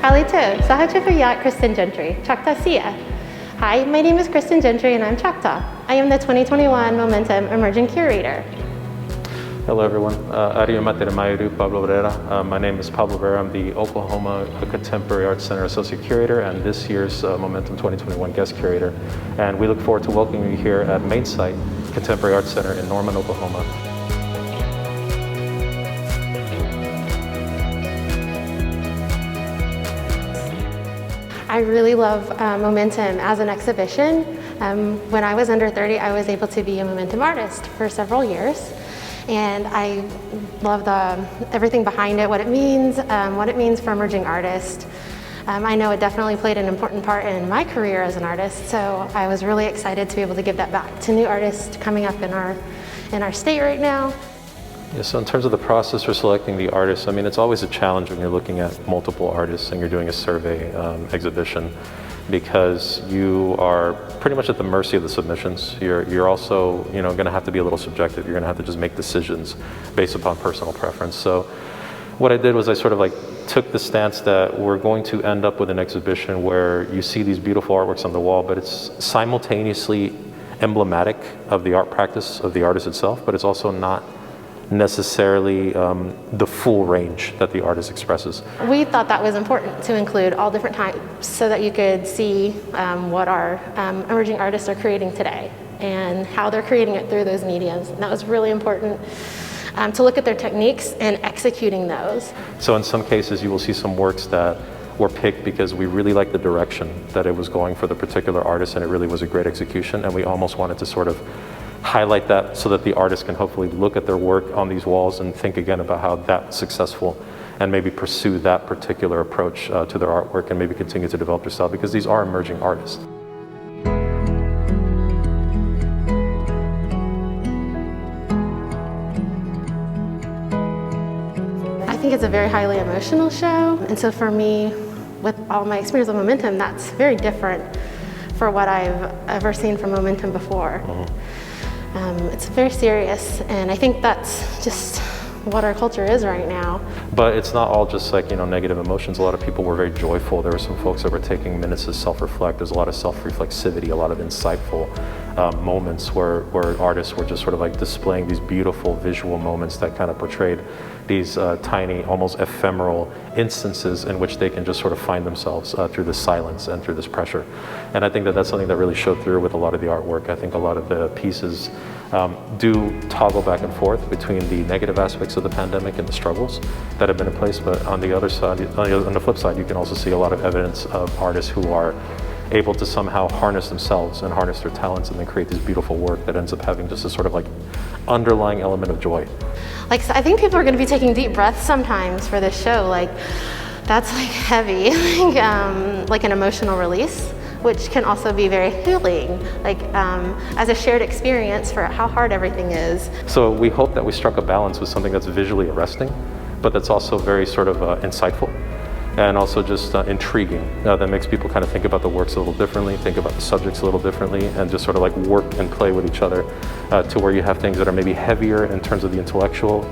Kalito, Sahachifayat Kristin Gentry, Choctaw Sia. Hi, my name is Kristin Gentry and I'm Choctaw. I am the 2021 Momentum Emerging Curator. Hello everyone, Pablo Barrera. My name is Pablo Barrera. I'm the Oklahoma Contemporary Art Center Associate Curator and this year's Momentum 2021 Guest Curator. And we look forward to welcoming you here at MAINSITE Contemporary Art Center in Norman, Oklahoma. I really love Momentum as an exhibition. When I was under 30, I was able to be a Momentum artist for several years. And I love everything behind it, what it means for emerging artists. I know it definitely played an important part in my career as an artist, so I was really excited to be able to give that back to new artists coming up in our state right now. Yeah, so in terms of the process for selecting the artists, I mean, it's always a challenge when you're looking at multiple artists and you're doing a survey exhibition, because you are pretty much at the mercy of the submissions. You're also, going to have to be a little subjective. You're going to have to just make decisions based upon personal preference. So what I did was I sort of took the stance that we're going to end up with an exhibition where you see these beautiful artworks on the wall, but it's simultaneously emblematic of the art practice of the artist itself, but it's also not necessarily the full range that the artist expresses. We thought that was important to include all different types so that you could see what our emerging artists are creating today and how they're creating it through those mediums. And that was really important to look at their techniques and executing those. So in some cases you will see some works that were picked because we really liked the direction that it was going for the particular artist and it really was a great execution, and we almost wanted to sort of highlight that so that the artist can hopefully look at their work on these walls and think again about how that's successful and maybe pursue that particular approach to their artwork and maybe continue to develop their style, because these are emerging artists. I think it's a very highly emotional show, and so for me, with all my experience with Momentum, that's very different for what I've ever seen from Momentum before. It's very serious, and I think that's just what our culture is right now. But it's not all just like, negative emotions. A lot of people were very joyful. There were some folks that were taking minutes to self-reflect. There's a lot of self-reflexivity, a lot of insightful moments where artists were just sort of like displaying these beautiful visual moments that kind of portrayed these tiny, almost ephemeral instances in which they can just sort of find themselves through this silence and through this pressure. And I think that that's something that really showed through with a lot of the artwork. I think a lot of the pieces do toggle back and forth between the negative aspects of the pandemic and the struggles that have been in place, but on the other side, on the flip side, you can also see a lot of evidence of artists who are able to somehow harness themselves and harness their talents and then create this beautiful work that ends up having just a sort of like underlying element of joy. So I think people are going to be taking deep breaths sometimes for this show. That's heavy, like an emotional release, which can also be very healing, as a shared experience for how hard everything is. So we hope that we struck a balance with something that's visually arresting, but that's also very sort of insightful and also just intriguing. That makes people kind of think about the works a little differently, think about the subjects a little differently, and just sort of work and play with each other to where you have things that are maybe heavier in terms of the intellectual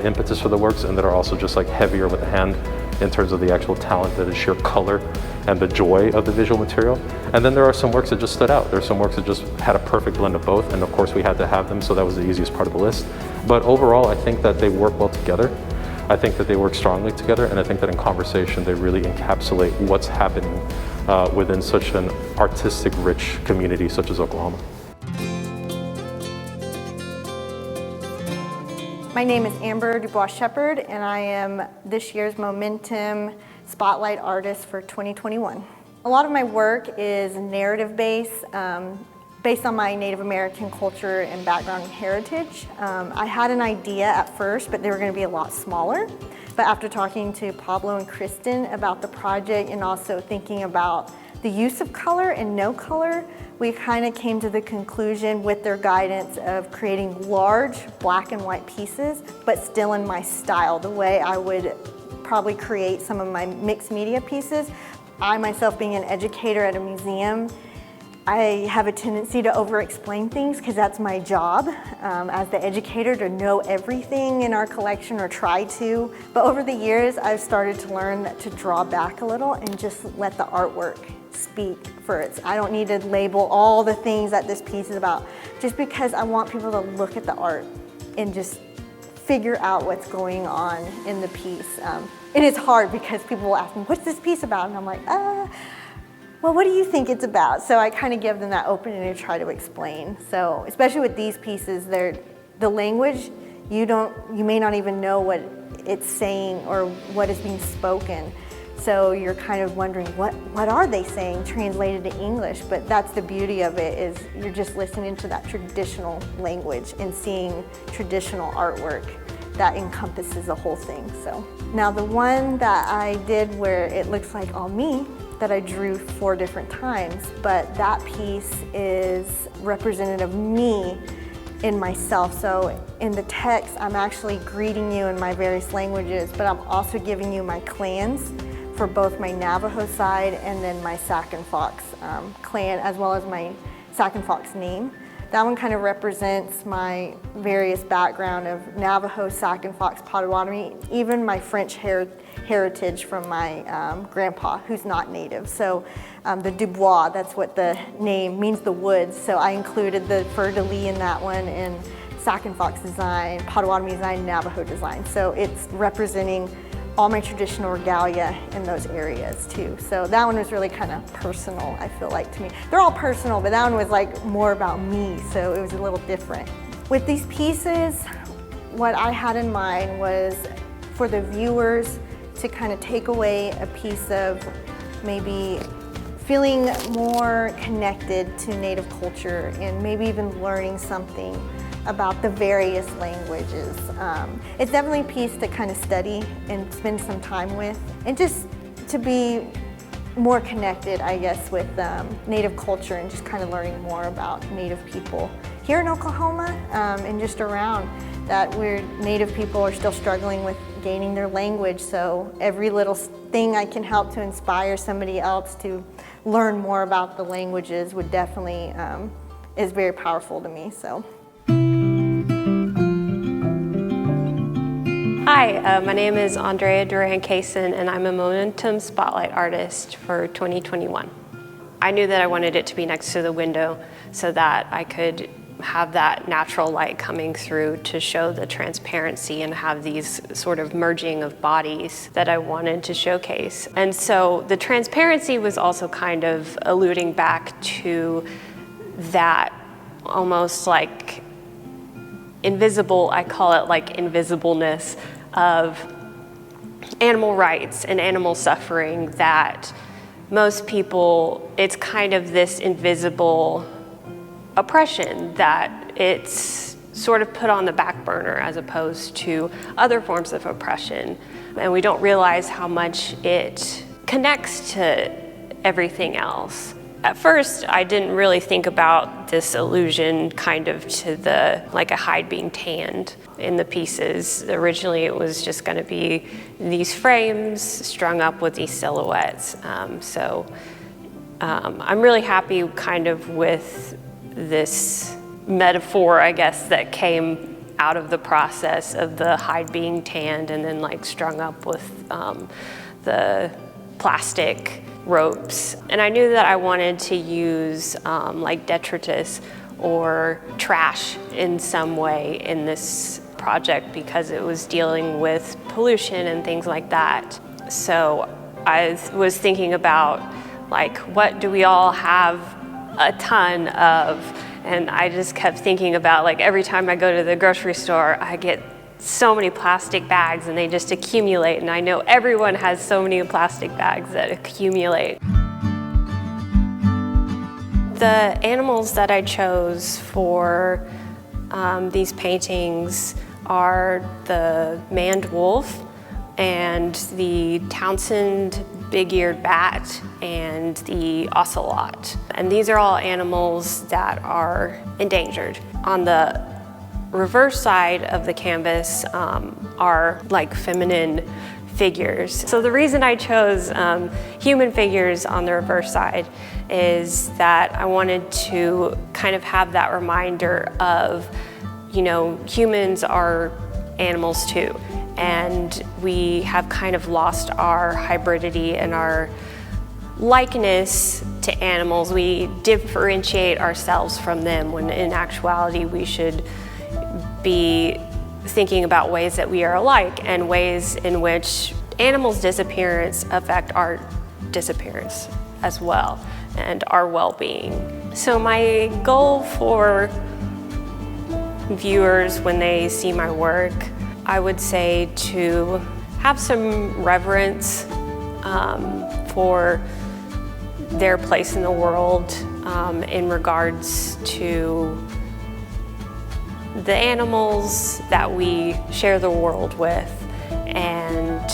impetus for the works, and that are also just heavier with the hand in terms of the actual talent, that is sheer color and the joy of the visual material. And then there are some works that just stood out. There are some works that just had a perfect blend of both, and of course we had to have them, so that was the easiest part of the list. But overall, I think that they work well together. I think that they work strongly together, and I think that in conversation they really encapsulate what's happening within such an artistic rich community such as Oklahoma. My name is Andrea Dubois Shepard, and I am this year's Momentum Spotlight Artist for 2021. A lot of my work is narrative-based, based on my Native American culture and background and heritage. I had an idea at first, but they were going to be a lot smaller. But after talking to Pablo and Kristin about the project and also thinking about the use of color and no color, we kind of came to the conclusion with their guidance of creating large black and white pieces, but still in my style, the way I would probably create some of my mixed media pieces. I myself, being an educator at a museum, I have a tendency to over-explain things because that's my job as the educator, to know everything in our collection, or try to. But over the years, I've started to learn to draw back a little and just let the artwork speak for it. I don't need to label all the things that this piece is about, just because I want people to look at the art and just figure out what's going on in the piece. And it's hard because people will ask me, what's this piece about? And I'm like, well, what do you think it's about? So I kind of give them that opening and try to explain. So especially with these pieces, the language, you may not even know what it's saying or what is being spoken. So you're kind of wondering, what are they saying translated to English? But that's the beauty of it, is you're just listening to that traditional language and seeing traditional artwork that encompasses the whole thing. So now the one that I did where it looks like all me, that I drew 4 different times, but that piece is representative of me in myself. So in the text, I'm actually greeting you in my various languages, but I'm also giving you my clans for both my Navajo side and then my Sac and Fox clan, as well as my Sac and Fox name. That one kind of represents my various background of Navajo, Sac and Fox, Potawatomi, even my French heritage from my grandpa, who's not native. So the Dubois, that's what the name means, the woods. So I included the fleur-de-lis in that one, and Sac and Fox design, Potawatomi design, Navajo design. So it's representing all my traditional regalia in those areas too. So that one was really kind of personal, I feel like, to me. They're all personal, but that one was like more about me, so it was a little different. With these pieces, what I had in mind was for the viewers to kind of take away a piece of maybe feeling more connected to Native culture, and maybe even learning something about the various languages. It's definitely a piece to kind of study and spend some time with, and just to be more connected, I guess, with Native culture, and just kind of learning more about Native people here in Oklahoma and just around, that Native people are still struggling with gaining their language. So every little thing I can help to inspire somebody else to learn more about the languages would definitely is very powerful to me. So. Hi, my name is Andrea Duncanson, and I'm a Momentum Spotlight artist for 2021. I knew that I wanted it to be next to the window so that I could have that natural light coming through to show the transparency and have these sort of merging of bodies that I wanted to showcase. And so the transparency was also kind of alluding back to that almost like invisible, I call it like invisibleness of animal rights and animal suffering, that most people, it's kind of this invisible oppression that it's sort of put on the back burner as opposed to other forms of oppression. And we don't realize how much it connects to everything else. At first, I didn't really think about this allusion kind of to like a hide being tanned in the pieces. Originally, it was just going to be these frames strung up with these silhouettes. I'm really happy kind of with this metaphor, I guess, that came out of the process of the hide being tanned and then like strung up with the plastic ropes. And I knew that I wanted to use like detritus or trash in some way in this project because it was dealing with pollution and things like that. So I was thinking about like, what do we all have a ton of? And I just kept thinking about like every time I go to the grocery store, I get so many plastic bags and they just accumulate, and I know everyone has so many plastic bags that accumulate. The animals that I chose for these paintings are the maned wolf and the Townsend big-eared bat and the ocelot. And these are all animals that are endangered. On the reverse side of the canvas are like feminine figures. So the reason I chose human figures on the reverse side is that I wanted to kind of have that reminder of, you know, humans are animals too, and we have kind of lost our hybridity and our likeness to animals. We differentiate ourselves from them when in actuality we should be thinking about ways that we are alike and ways in which animals' disappearance affect our disappearance as well and our well-being. So my goal for viewers when they see my work, I would say to have some reverence for their place in the world in regards to the animals that we share the world with, and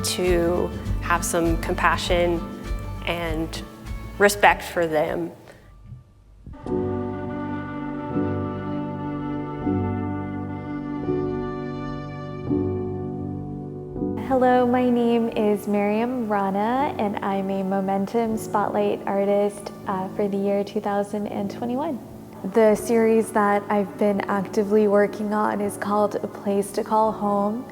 to have some compassion and respect for them. Hello, my name is Miriam Rana, and I'm a Momentum Spotlight artist for the year 2021. The series that I've been actively working on is called A Place to Call Home,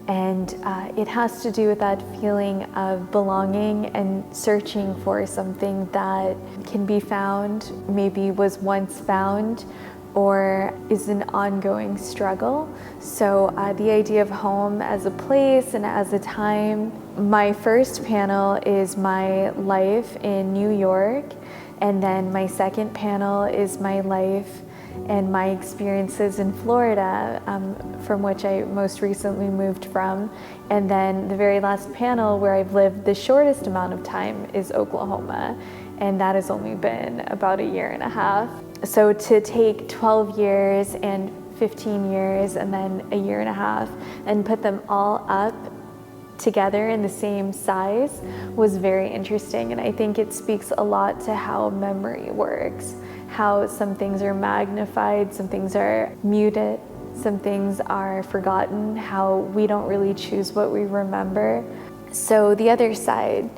and it has to do with that feeling of belonging and searching for something that can be found, maybe was once found, or is an ongoing struggle. So the idea of home as a place and as a time. My first panel is my life in New York, and then my second panel is my life and my experiences in Florida, from which I most recently moved from. And then the very last panel, where I've lived the shortest amount of time, is Oklahoma, and that has only been about a year and a half. So to take 12 years and 15 years and then a year and a half and put them all up together in the same size was very interesting. And I think it speaks a lot to how memory works, how some things are magnified, some things are muted, some things are forgotten, how we don't really choose what we remember. So the other side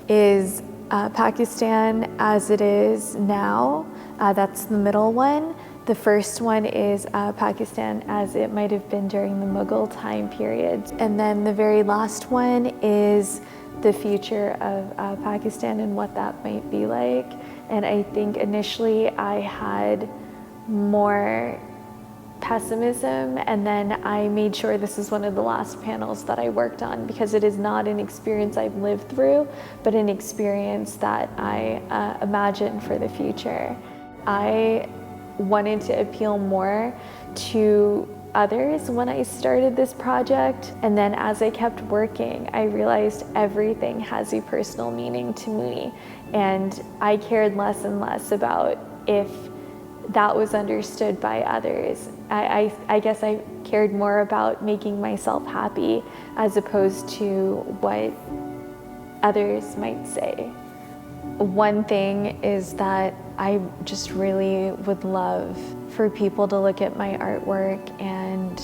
is Pakistan as it is now. That's the middle one. The first one is Pakistan as it might have been during the Mughal time period. And then the very last one is the future of Pakistan and what that might be like. And I think initially I had more pessimism, and then I made sure this is one of the last panels that I worked on, because it is not an experience I've lived through, but an experience that I imagine for the future. I wanted to appeal more to others when I started this project, and then as I kept working, I realized everything has a personal meaning to me, and I cared less and less about if that was understood by others. I guess I cared more about making myself happy as opposed to what others might say. One thing is that I just really would love for people to look at my artwork and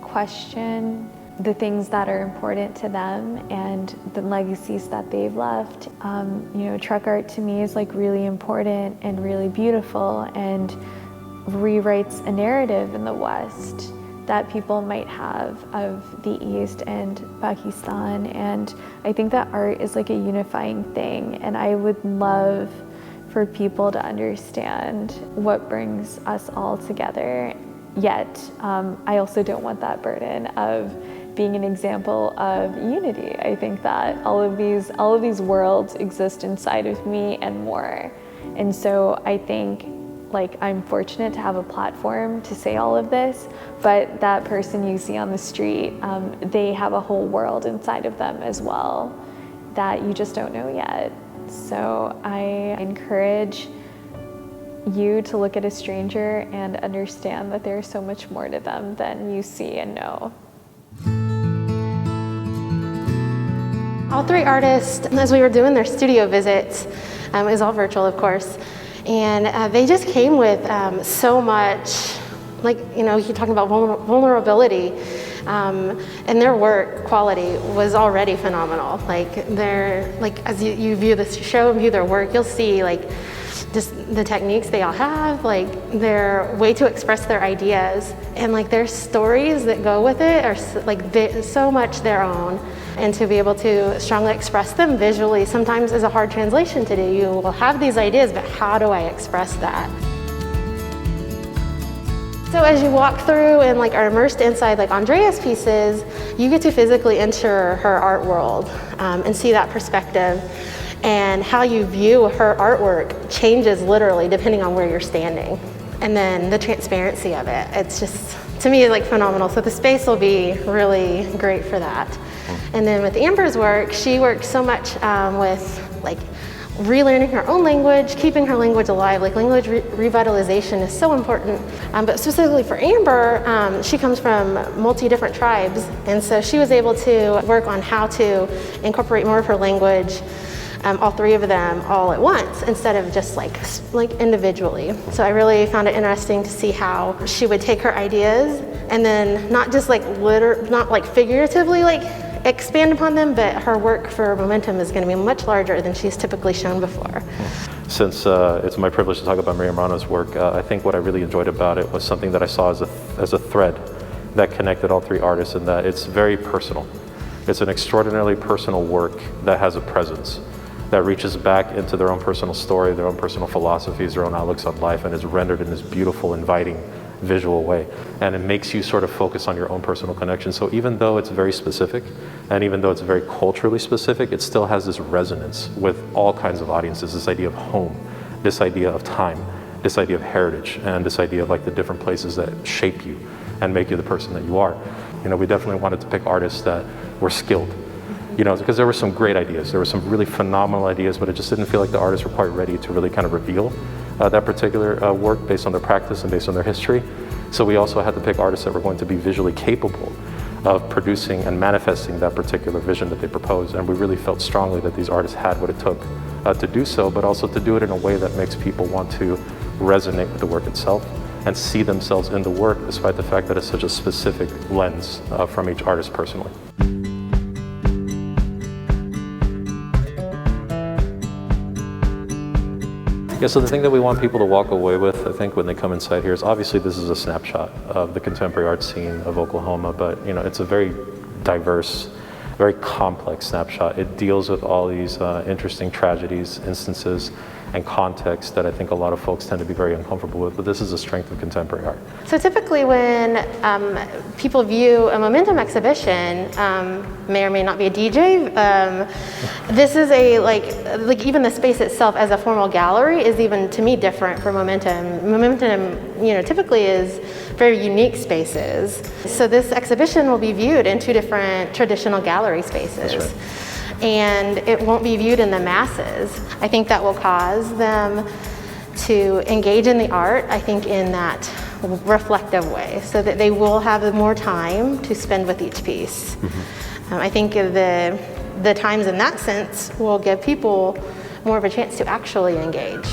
question the things that are important to them and the legacies that they've left. You know, truck art to me is like really important and really beautiful, and rewrites a narrative in the West that people might have of the East and Pakistan. And I think that art is like a unifying thing, and I would love for people to understand what brings us all together. Yet, I also don't want that burden of being an example of unity. I think that all of these worlds exist inside of me and more. And so I think, like, I'm fortunate to have a platform to say all of this, but that person you see on the street, they have a whole world inside of them as well that you just don't know yet. So I encourage you to look at a stranger and understand that there's so much more to them than you see and know. All three artists, as we were doing their studio visits, it was all virtual, of course, and they just came with so much like, you know, you're talking about vulnerability, and their work quality was already phenomenal. Like, they're, like, as you view this show and view their work, you'll see, like, just the techniques they all have, like their way to express their ideas, and like their stories that go with it are so much their own. And to be able to strongly express them visually sometimes is a hard translation to do. You will have these ideas, but how do I express that? So as you walk through and like are immersed inside like Andrea's pieces, you get to physically enter her art world and see that perspective. And how you view her artwork changes literally depending on where you're standing. And then the transparency of it, it's just, to me, like phenomenal. So the space will be really great for that. And then with Amber's work, she works so much with like relearning her own language, keeping her language alive. Like language revitalization is so important. But specifically for Amber, she comes from multi-different tribes. And so she was able to work on how to incorporate more of her language, all three of them all at once instead of just like individually. So I really found it interesting to see how she would take her ideas and then not just like not like figuratively like expand upon them, but her work for Momentum is going to be much larger than she's typically shown before. Since it's my privilege to talk about Miriam Rana's work, I think what I really enjoyed about it was something that I saw as a thread that connected all three artists, in that it's very personal. It's an extraordinarily personal work that has a presence, that reaches back into their own personal story, their own personal philosophies, their own outlooks on life, and is rendered in this beautiful, inviting, visual way. And it makes you sort of focus on your own personal connection. So even though it's very specific, and even though it's very culturally specific, it still has this resonance with all kinds of audiences, this idea of home, this idea of time, this idea of heritage, and this idea of like the different places that shape you and make you the person that you are. You know, we definitely wanted to pick artists that were skilled, you know, because there were some great ideas. There were some really phenomenal ideas, but it just didn't feel like the artists were quite ready to really kind of reveal that particular work based on their practice and based on their history. So we also had to pick artists that were going to be visually capable of producing and manifesting that particular vision that they proposed. And we really felt strongly that these artists had what it took to do so, but also to do it in a way that makes people want to resonate with the work itself and see themselves in the work, despite the fact that it's such a specific lens from each artist personally. Yeah, so the thing that we want people to walk away with, I think, when they come inside here is, obviously this is a snapshot of the contemporary art scene of Oklahoma, but you know, it's a very diverse, very complex snapshot. It deals with all these interesting tragedies, instances, and contexts that I think a lot of folks tend to be very uncomfortable with, but this is the strength of contemporary art. So typically when people view a Momentum exhibition, may or may not be a DJ, this is a, like even the space itself as a formal gallery is even, to me, different from Momentum. Momentum, you know, typically is very unique spaces. So this exhibition will be viewed in two different traditional gallery spaces. That's right. And it won't be viewed in the masses. I think that will cause them to engage in the art, I think, in that reflective way, so that they will have more time to spend with each piece. Mm-hmm. I think the times in that sense will give people more of a chance to actually engage.